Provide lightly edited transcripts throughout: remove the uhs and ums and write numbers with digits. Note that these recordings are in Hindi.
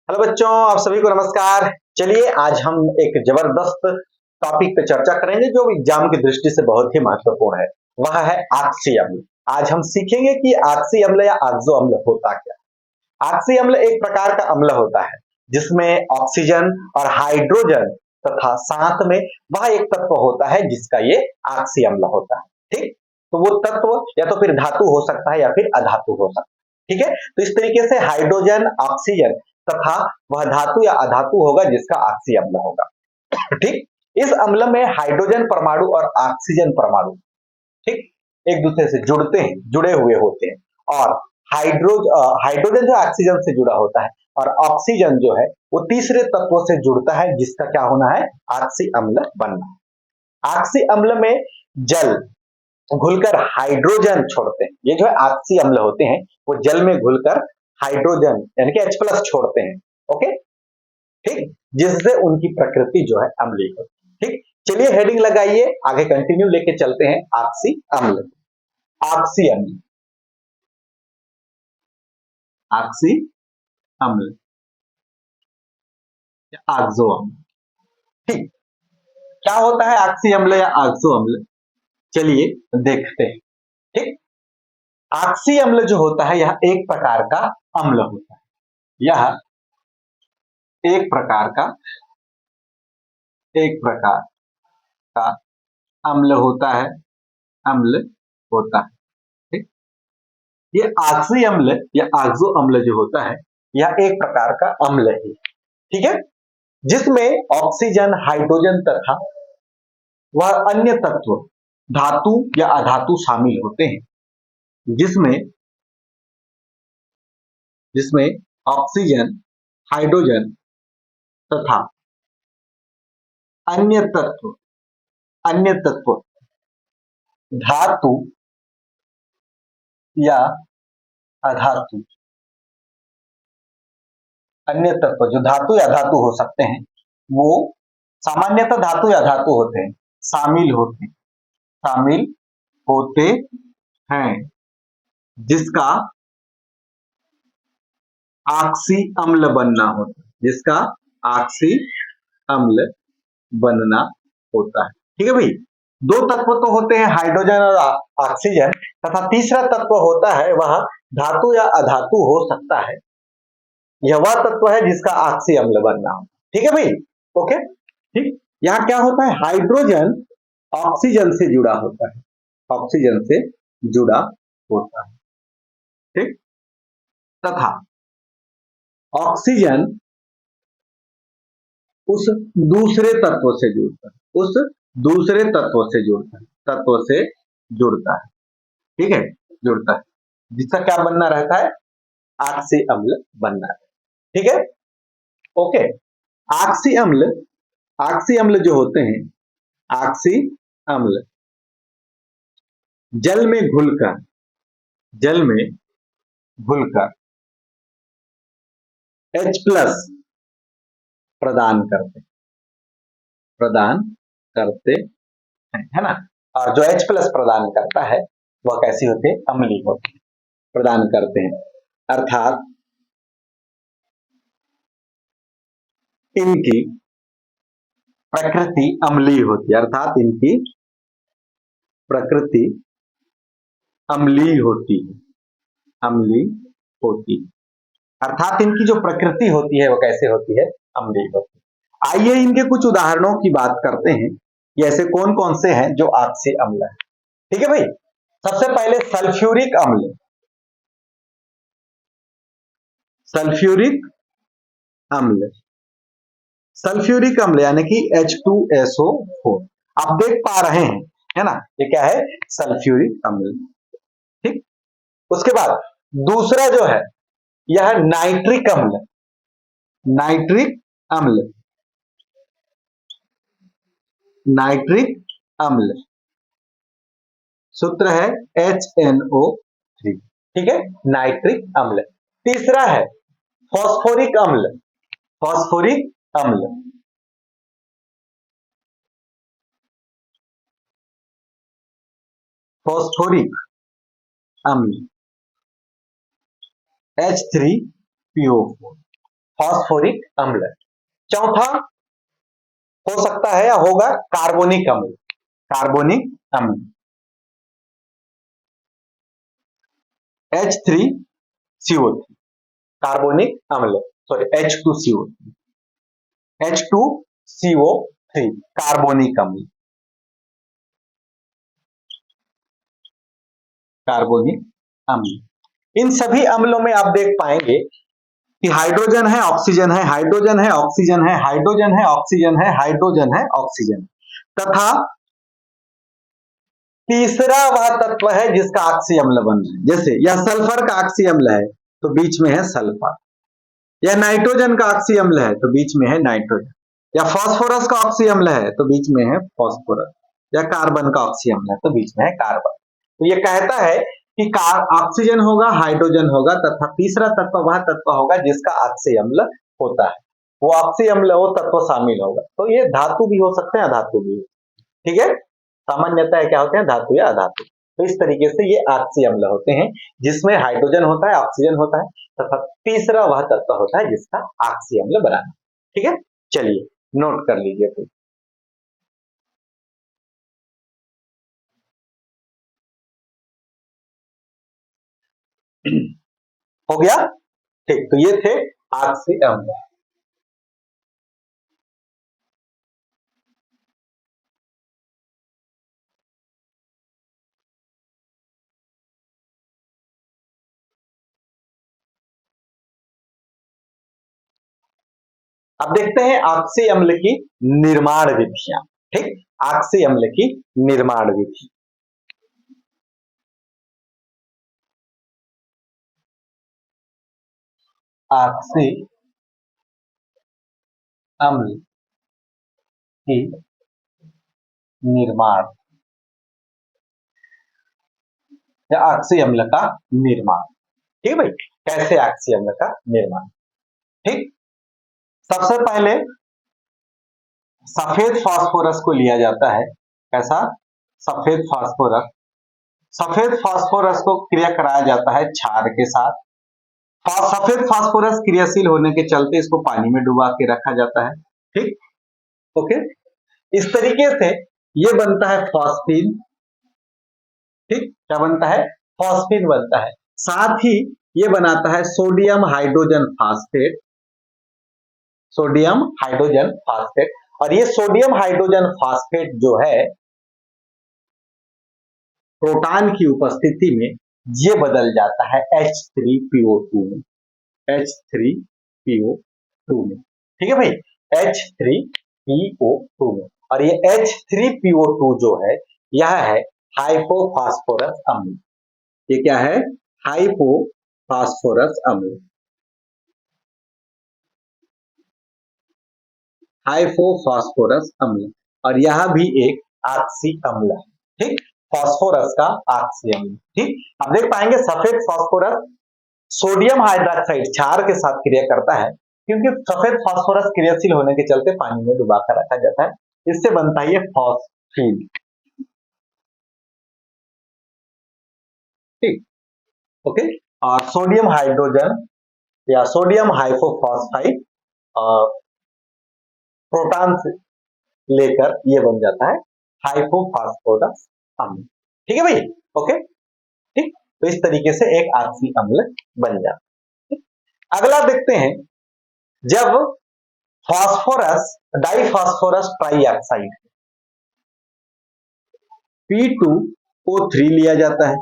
हेलो बच्चों, आप सभी को नमस्कार। चलिए आज हम एक जबरदस्त टॉपिक पे चर्चा करेंगे जो एग्जाम की दृष्टि से बहुत ही महत्वपूर्ण है। वह है आक्सीय अम्ल। आज हम सीखेंगे कि आक्सीय अम्ल या आक्सो अम्ल होता क्या है। आक्सीय अम्ल एक प्रकार का अम्ल होता है जिसमें ऑक्सीजन और हाइड्रोजन तथा साथ में वह एक तत्व होता है जिसका ये आक्सीय अम्ल होता है। ठीक, तो वो तत्व या तो फिर धातु हो सकता है या फिर अधातु हो सकता है। ठीक है, तो इस तरीके से हाइड्रोजन, ऑक्सीजन तथा वह धातु या अधातु होगा जिसका आक्सीय अम्ल होगा। ठीक, इस अम्ल में हाइड्रोजन परमाणु और ऑक्सीजन परमाणु ठीक एक दूसरे से जुड़े हुए होते हैं। और हाइड्रोजन जो ऑक्सीजन से जुड़ा होता है और ऑक्सीजन जो है वो तीसरे तत्वों से जुड़ता है जिसका क्या होना है, आक्सीय अम्ल बनना है। आक्सीय अम्ल में जल घुलकर हाइड्रोजन छोड़ते हैं। ये जो है आक्सीय अम्ल होते हैं वो जल में घुलकर हाइड्रोजन यानी कि H+ छोड़ते हैं। ओके, ठीक, जिससे उनकी प्रकृति जो है अम्लीय होती है। ठीक, चलिए हेडिंग लगाइए, आगे कंटिन्यू लेके चलते हैं। आक्सीय अम्ल, आक्सीय अम्ल, आक्सीय अम्ल या आक्सो अम्ल। ठीक, क्या होता है आक्सीय अम्ल या आक्सो अम्ल, चलिए देखते हैं। ठीक, आक्सीय अम्ल जो होता है यह एक प्रकार का अम्ल होता है। यह एक प्रकार का अम्ल होता है, अम्ल होता है। ठीक, ये आक्सीय अम्ल या आक्सो अम्ल जो होता है यह एक प्रकार का अम्ल है। ठीक है, जिसमें ऑक्सीजन, हाइड्रोजन तथा वह अन्य तत्व धातु या अधातु शामिल होते हैं। जिसमें जिसमें ऑक्सीजन, हाइड्रोजन तथा अन्य तत्व धातु या अधातु, अन्य तत्व जो धातु या धातु हो सकते हैं वो सामान्यतः धातु या धातु होते हैं, शामिल होते हैं जिसका आक्सीय अम्ल बनना होता है, जिसका आक्सीय अम्ल बनना होता है। ठीक है भाई, दो तत्व तो होते हैं हाइड्रोजन और ऑक्सीजन तथा तीसरा तत्व होता है वह धातु या अधातु हो सकता है। यह वह तत्व है जिसका आक्सीय अम्ल बनना होता है। ठीक है भाई, ओके। ठीक, यहाँ क्या होता है, हाइड्रोजन ऑक्सीजन से जुड़ा होता है, ऑक्सीजन से जुड़ा होता है। ठीक, तथा ऑक्सीजन उस दूसरे तत्व से जुड़ता है, उस दूसरे तत्व से जुड़ता है। ठीक है, जुड़ता है जिसका क्या बनना रहता है, आक्सीय अम्ल बनना है। ठीक है, ओके। आक्सीय अम्ल, आक्सीय अम्ल जो होते हैं, आक्सीय अम्ल जल में घुलकर H+ प्रदान करते हैं, है ना। और जो H+ प्रदान करता है वह कैसी होती है, अम्लीय होती है, प्रदान करते हैं। अर्थात इनकी प्रकृति अम्लीय होती है, अर्थात इनकी प्रकृति अम्लीय होती है, अम्लीय होती है। अर्थात इनकी जो प्रकृति होती है वो कैसे होती है, अम्लीय होती है। आइए इनके कुछ उदाहरणों की बात करते हैं कि ऐसे कौन कौन से हैं जो आक्सीय अम्ल है। ठीक है भाई, सबसे पहले सल्फ्यूरिक अम्ल, सल्फ्यूरिक अम्ल, सल्फ्यूरिक अम्ल यानी कि H2SO4 आप देख पा रहे हैं, है ना, ये क्या है, सल्फ्यूरिक अम्ल। ठीक, उसके बाद दूसरा जो है यह नाइट्रिक अम्ल, नाइट्रिक अम्ल, नाइट्रिक अम्ल सूत्र है HNO3। ठीक है, नाइट्रिक अम्ल। तीसरा है फॉस्फोरिक अम्ल, फॉस्फोरिक अम्ल, फॉस्फोरिक अम्ल H3PO4। फॉस्फोरिक अम्ल। चौथा हो सकता है या होगा कार्बोनिक अम्ल, कार्बोनिक अम्ल H3CO3, कार्बोनिक अम्ल सॉरी H2CO3, H2CO3 कार्बोनिक अम्ल, कार्बोनिक अम्ल। इन सभी अम्लों में आप देख पाएंगे कि हाइड्रोजन है, ऑक्सीजन है, हाइड्रोजन है, ऑक्सीजन है, हाइड्रोजन है, ऑक्सीजन है, हाइड्रोजन है, ऑक्सीजन, तथा तीसरा वह तत्व है जिसका ऑक्सी अम्ल बन रहा है। जैसे यह सल्फर का ऑक्सी अम्ल है तो बीच में है सल्फर, या नाइट्रोजन का ऑक्सी अम्ल है तो बीच में है नाइट्रोजन, या फास्फोरस का ऑक्सी अम्ल है तो बीच में है फास्फोरस, या कार्बन का ऑक्सी अम्ल है तो बीच में है कार्बन। तो ये कहता है कि ऑक्सीजन होगा, हाइड्रोजन होगा, तथा तीसरा तत्व वह तत्व होगा जिसका ऑक्सी अम्ल होता है, वो ऑक्सी अम्ल वो तत्व शामिल होगा। तो ये धातु भी हो सकते हैं, अधातु भी, ठीक है। सामान्यतः क्या होते हैं, धातु या अधातु। तो इस तरीके से ये ऑक्सी अम्ल होते हैं जिसमें हाइड्रोजन होता है, ऑक्सीजन होता है, तथा तीसरा वह तत्व होता है जिसका ऑक्सी अम्ल बनाना, ठीक है। चलिए नोट कर लीजिए फिर। हो गया, ठीक। तो ये थे ऑक्सी अम्ल। अब देखते हैं ऑक्सी अम्ल की निर्माण विधियां, ठीक। ऑक्सी अम्ल की निर्माण विधि। ऑक्सी अम्ल की निर्माण या ऑक्सी अम्ल का निर्माण, ठीक भाई। कैसे ऑक्सी अम्ल का निर्माण, ठीक। सबसे पहले सफेद फास्फोरस को लिया जाता है। कैसा? सफेद फास्फोरस। सफेद फास्फोरस को क्रिया कराया जाता है क्षार के साथ। सफेद फास्फोरस क्रियाशील होने के चलते इसको पानी में डुबा के रखा जाता है, ठीक। ओके, इस तरीके से ये बनता है फॉस्फीन, ठीक। क्या बनता है? फॉस्फीन बनता है। साथ ही ये बनाता है sodium hydrogen phosphate, sodium hydrogen phosphate. और ये सोडियम हाइड्रोजन फास्फेट जो है प्रोटॉन की उपस्थिति में ये बदल जाता है H3PO2 में, H3PO2 में, ठीक है भाई, H3PO2 में। और ये H3PO2 जो है यह है हाइपोफास्फोरस अम्ल। ये क्या है? हाइपोफास्फोरस अम्ल, हाइपोफास्फोरस अम्ल। और यह भी एक ऑक्सी अम्ल है, ठीक। फास्फोरस का ऑक्सी अम्ल, ठीक। अब देख पाएंगे सफेद फास्फोरस सोडियम हाइड्रोक्साइड क्षार के साथ क्रिया करता है, क्योंकि सफेद फास्फोरस क्रियाशील होने के चलते पानी में डुबाकर रखा जाता है। इससे बनता है ये फॉस्फीन, ठीक। ओके, और सोडियम हाइड्रोजन या सोडियम हाइपोफॉस्फाइड प्रोटॉन से लेकर ये बन जाता है हाइपोफास्फोरस अम्ल, ठीक है भाई। ओके, ठीक। तो इस तरीके से एक ऑक्सी अम्ल बन जाता है। अगला देखते हैं, जब फास्फोरस डाइफास्फोरस ट्राइऑक्साइड P2O3 लिया जाता है,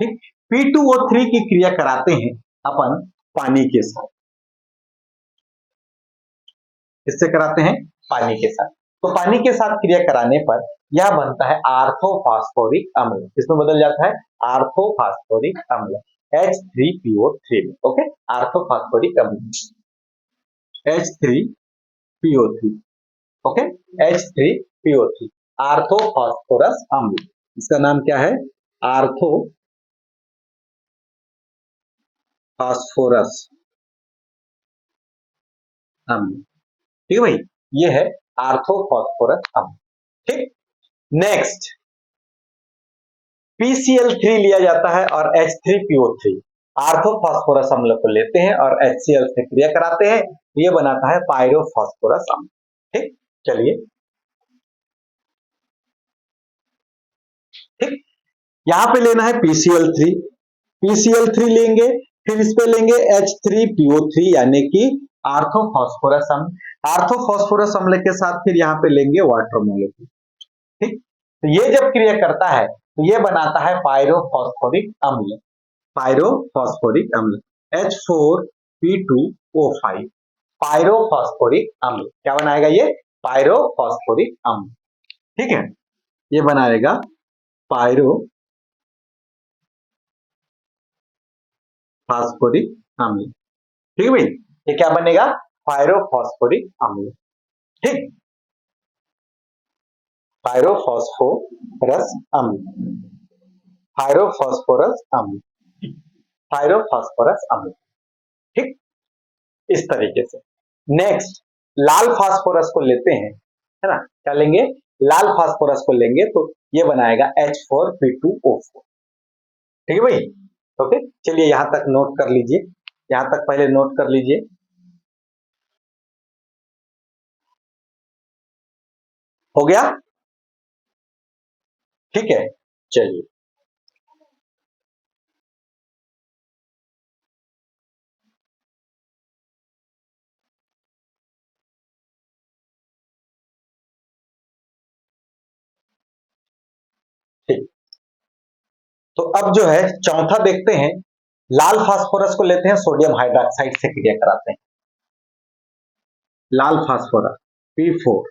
ठीक। P2O3 की क्रिया कराते हैं अपन पानी के साथ, किससे कराते हैं? पानी के साथ। तो पानी के साथ क्रिया कराने पर यह बनता है आर्थोफास्फोरिक अम्ल। किसमें बदल जाता है? आर्थोफास्फोरिक अम्ल, H3PO3 में। ओके, आर्थोफास्फोरिक अम्ल H3PO3, ओके, H3PO3 आर्थोफास्फोरस अम्ल। इसका नाम क्या है? आर्थोफास्फोरस अम्ल, ठीक है भाई। ये है आर्थोफास्फोरस अम्ल, ठीक। नेक्स्ट PCl3 लिया जाता है और H3PO3 आर्थोफास्फोरस अम्ल को लेते हैं और HCl से क्रिया कराते हैं, तो ये बनाता है पायरोफॉस्फोरस अम्ल। ठीक, चलिए ठीक, यहाँ पे लेना है PCl3, PCl3 लेंगे, फिर इस पे लेंगे H3PO3 यानी कि आर्थोफॉस्फोरस अम्ल। आर्थोफॉस्फोरस अम्ल के साथ फिर यहाँ पे लेंगे वाटर मॉलिक्यूल। ठीक, तो ये जब क्रिया करता है तो ये बनाता है पायरोफॉस्फोरिक अम्ल। पायरोफॉस्फोरिक अम्ल H4P2O5, पायरोफॉस्फोरिक अम्ल क्या बनाएगा ये? पायरोफॉस्फोरिक अम्ल। ठीक है, ये बनाएगा पायरोफॉस्फोरिक अम्ल। ठीक है भाई, ये क्या बनेगा? पायरोफॉस्फोरिक अम्ल। ठीक, पायरोफॉस्फोरस अम्ल, पायरोफॉस्फोरस अम्ल, पायरोफॉस्फोरस अम्ल। ठीक, इस तरीके से। नेक्स्ट लाल फास्फोरस को लेते हैं, है ना, क्या लेंगे? लाल फास्फोरस को लेंगे तो ये बनाएगा H4P2O4। ठीक है भाई, ओके, चलिए यहां तक नोट कर लीजिए, यहां तक पहले नोट कर लीजिए। हो गया? ठीक है, चलिए ठीक, तो अब जो है चौथा देखते हैं। लाल फास्फोरस को लेते हैं, सोडियम हाइड्रोक्साइड से क्रिया कराते हैं। लाल फास्फोरस P4,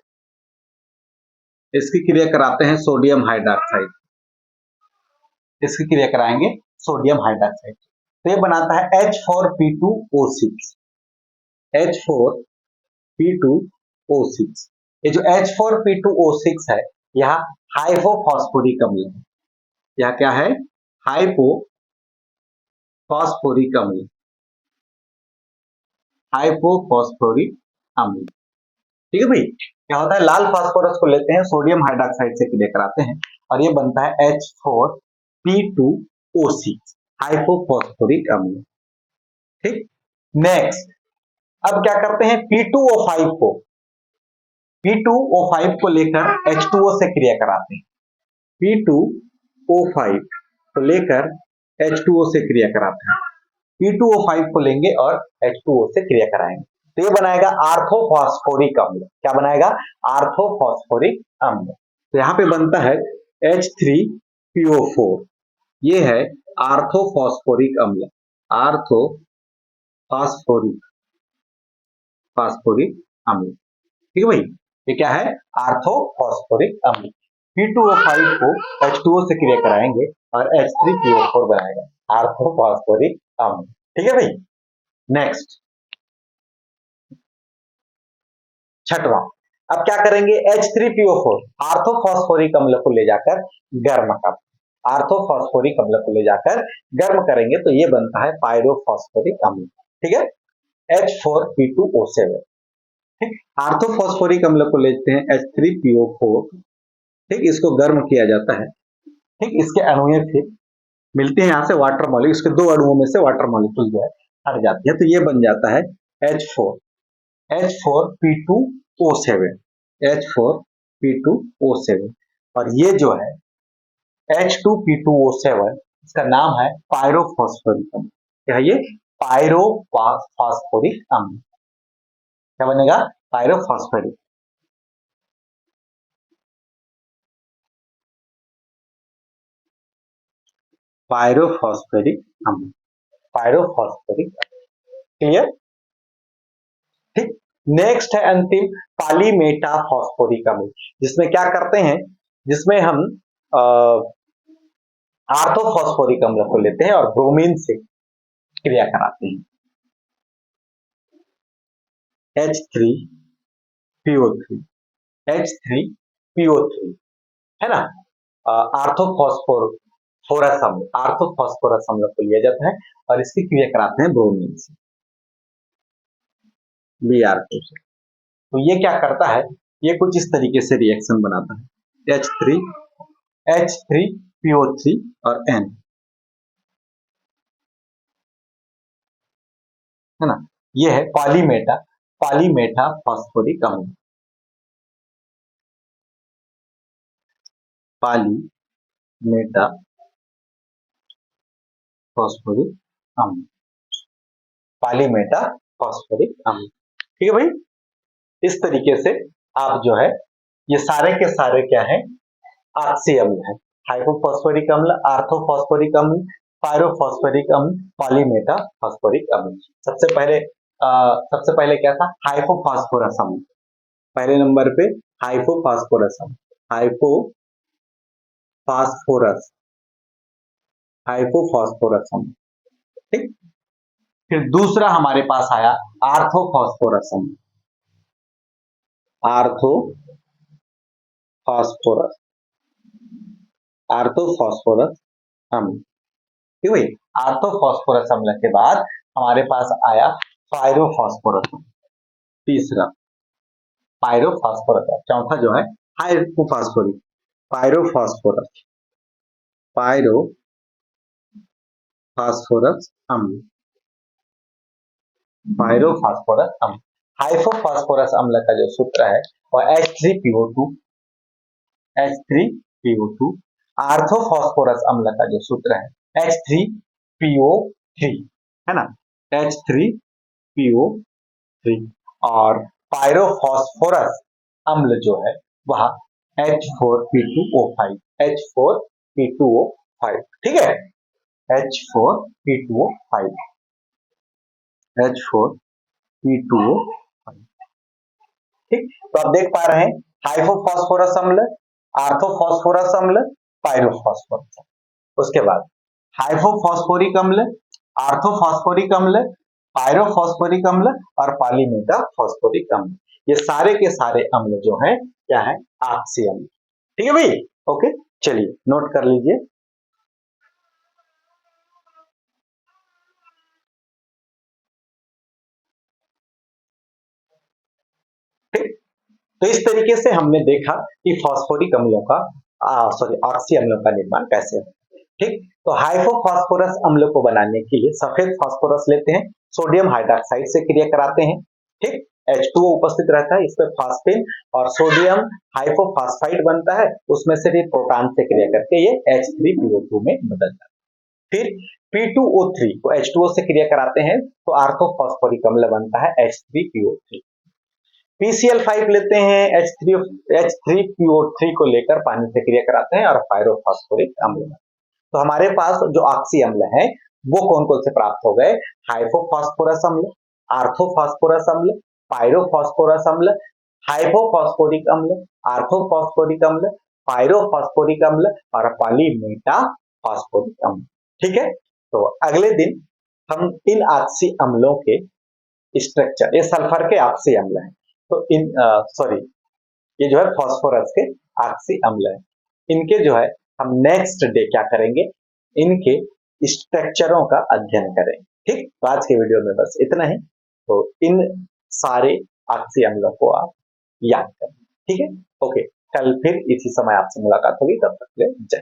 इसकी क्रिया कराते हैं सोडियम हाइड्रोक्साइड, इसकी क्रिया कराएंगे सोडियम हाइड्रोक्साइड। तो ये बनाता है H4P2O6, H4P2O6। ये जो H4P2O6 है, यह हाइपोफॉस्फोरिक अम्ल है। यह क्या है? हाइपोफॉस्फोरिक अम्ल, हाइपोफॉस्फोरिक अम्ल। ठीक है भाई, क्या होता है? लाल फास्फोरस को लेते हैं, सोडियम हाइड्रोक्साइड से क्रिया कराते हैं और ये बनता है H4P2O6, हाइपोफॉस्फोरिक अम्ल। ठीक, नेक्स्ट अब क्या करते हैं? P2O5 को लेकर H2O से क्रिया कराते हैं। P2O5 को लेकर H2O से क्रिया कराते हैं। P2O5 को लेंगे और H2O से क्रिया कराएंगे तो ये बनाएगा आर्थोफॉस्फोरिक अम्ल। क्या बनाएगा? आर्थोफॉस्फोरिक अम्ल। तो यहाँ पे बनता है H3PO4, ये है आर्थोफॉस्फोरिक अम्ल, आर्थोफॉस्फोरिक फास्फोरिक अम्ल। ठीक है भाई, ये क्या है? आर्थोफॉस्फोरिक अम्ल। P2O5 को H2O से क्रिया कराएंगे और H3PO4 बनाएगा आर्थोफॉस्फोरिक अम्ल। ठीक है भाई, नेक्स्ट छठवां, अब क्या करेंगे? H3PO4 आर्थोफॉस्फोरिक अम्ल को ले जाकर गर्म कर, आर्थोफॉस्फोरिक अम्ल को ले जाकर गर्म करेंगे तो ये बनता है पायरोफॉस्फोरिक अम्ल। ठीक है, H4P2O7। ठीक, आर्थोफॉस्फोरिक अम्ल को लेते हैं H3PO4। ठीक, इसको गर्म किया जाता है। ठीक, इसके अणुएं फिर मिलते हैं यहाँ से वाटर मॉलिक्यूल, इसके दो अणुओं में से वाटर मॉलिक्यूल जो है हट जाती है तो ये बन जाता है H4P2O7, H4P2O7। और ये जो है H2P2O7, इसका नाम है पायरोफॉस्फोरिक अम्ल। क्या है ये? पायरोफॉस्फोरिक अम्ल। क्या बनेगा? पायरोफॉस्फोरिक, पायरोफॉस्फोरिक अम्ल, पायरोफॉस्फोरिक। क्लियर? ठीक, नेक्स्ट है अंतिम पॉलीमेटा फॉस्फोरिक अम्ल, जिसमें क्या करते हैं? जिसमें हम आर्थोफॉस्फोरिक अम्ल को लेते हैं और ब्रोमीन से क्रिया कराते हैं। H3PO3, H3PO3, है ना, आर्थोफॉस्फोरस अम्ल, आर्थोफॉस्फोरस अम्ल को लिया जाता है और इसकी क्रिया कराते हैं ब्रोमीन से, Br2 से। तो ये क्या करता है? ये कुछ इस तरीके से रिएक्शन बनाता है, H3PO3 और N, है ना, ये है पॉलीमेटा पॉलीमेटा फॉस्फोरिक अम्ल, पॉलीमेटा फॉस्फोरिक अम्ल, पॉलीमेटा फॉस्फोरिक अम्ल। ठीक है भाई, इस तरीके से आप जो है ये सारे के सारे क्या है, आक्सीय अम्ल है। हाइपोफॉस्फोरिक अम्ल, आर्थोफॉस्फोरिक अम्ल, पायरोफॉस्फोरिक अम्ल, पॉलीमेटा फॉस्फोरिक अम्ल। सबसे पहले क्या था, हाइपोफॉस्फोरस अम्ल। पहले नंबर पे हाइपोफॉस्फोरस अम्ल, हाइपोफॉस्फोरस, हाइपोफॉस्फोरस अम्ल। ठीक, फिर दूसरा हमारे पास आया आर्थोफॉस्फोरस अम्ल, आर्थोफॉस्फोरस, आर्थोफॉस्फोरस अम्ल। ठीक है, आर्थोफॉस्फोरस अम्ल के बाद हमारे पास आया पायरोफॉस्फोरस, तीसरा पायरोफॉस्फोरस, चौथा जो है हाइपोफॉस्फोरिक, पायरोफॉस्फोरस, पायरोफॉस्फोरस अम्ल, पायरोफॉस्फोरस अम्ल। हाइपोफॉस्फोरस अम्ल का जो सूत्र है वह H3PO2, H3PO2। आर्थोफॉस्फोरस अम्ल का जो सूत्र है H3PO3, है ना, H3PO3। और पायरोफॉस्फोरस अम्ल जो है वह H4P2O5, H4P2O5। ठीक है, H4P2O5, H4P2O5। ठीक, तो आप देख पा रहे हैं हाइपोफॉस्फोरस अम्ल, आर्थोफॉस्फोरस अम्ल, पायरोफॉस्फोरस। उसके बाद हाइपोफॉस्फोरिक अम्ल, आर्थोफॉस्फोरिक अम्ल, पायरोफॉस्फोरिक अम्ल और पॉलीमेटा फॉस्फोरिक अम्ल। ये सारे के सारे अम्ल जो है क्या है, आक्सीय अम्ल। ठीक है भाई, ओके, चलिए नोट कर लीजिए। ठीक, तो इस तरीके से हमने देखा कि फॉस्फोरिक अम्लों का ऑक्सी अम्लों का निर्माण कैसे है। ठीक, तो हाइपोफॉस्फोरस अम्ल को बनाने के लिए सफेद फास्फोरस लेते हैं, सोडियम हाइड्रोक्साइड से क्रिया कराते हैं। ठीक, H2O उपस्थित रहता है, इसमें फास्फेन और सोडियम हाइपोफॉस्फाइड बनता है, उसमें से भी प्रोटॉन से क्रिया करके ये H3PO2 में बदलता है। फिर P2O3 को H2O से क्रिया कराते हैं तो आर्थोफॉस्फोरिक अम्ल बनता है H3PO3। PCl5 लेते हैं, H3PO3 को लेकर पानी से क्रिया कराते हैं और पायरोफॉस्फोरिक अम्ल। तो हमारे पास जो ऑक्सी अम्ल है वो कौन कौन से प्राप्त हो गए, हाइपोफॉस्फोरस अम्ल, आर्थोफॉस्फोरस अम्ल, पायरोफॉस्फोरस अम्ल, हाइपोफॉस्फोरिक अम्ल, आर्थोफॉस्फोरिक अम्ल, पायरोफॉस्फोरिक अम्ल और पॉलीमेटा फॉस्फोरिक अम्ल। ठीक है, तो अगले दिन हम इन ऑक्सी अम्लों के स्ट्रक्चर, ये सल्फर के ऑक्सी अम्ल हैं, तो इन सॉरी ये जो है फॉस्फोरस के ऑक्सी अम्ल है, इनके जो है हम नेक्स्ट डे क्या करेंगे, इनके स्ट्रक्चरों का अध्ययन करेंगे। ठीक, तो आज के वीडियो में बस इतना ही। तो इन सारे ऑक्सी अम्लों को आप याद करें। ठीक है, ओके, कल फिर इसी समय आपसे मुलाकात होगी, तब तक के लिए जय।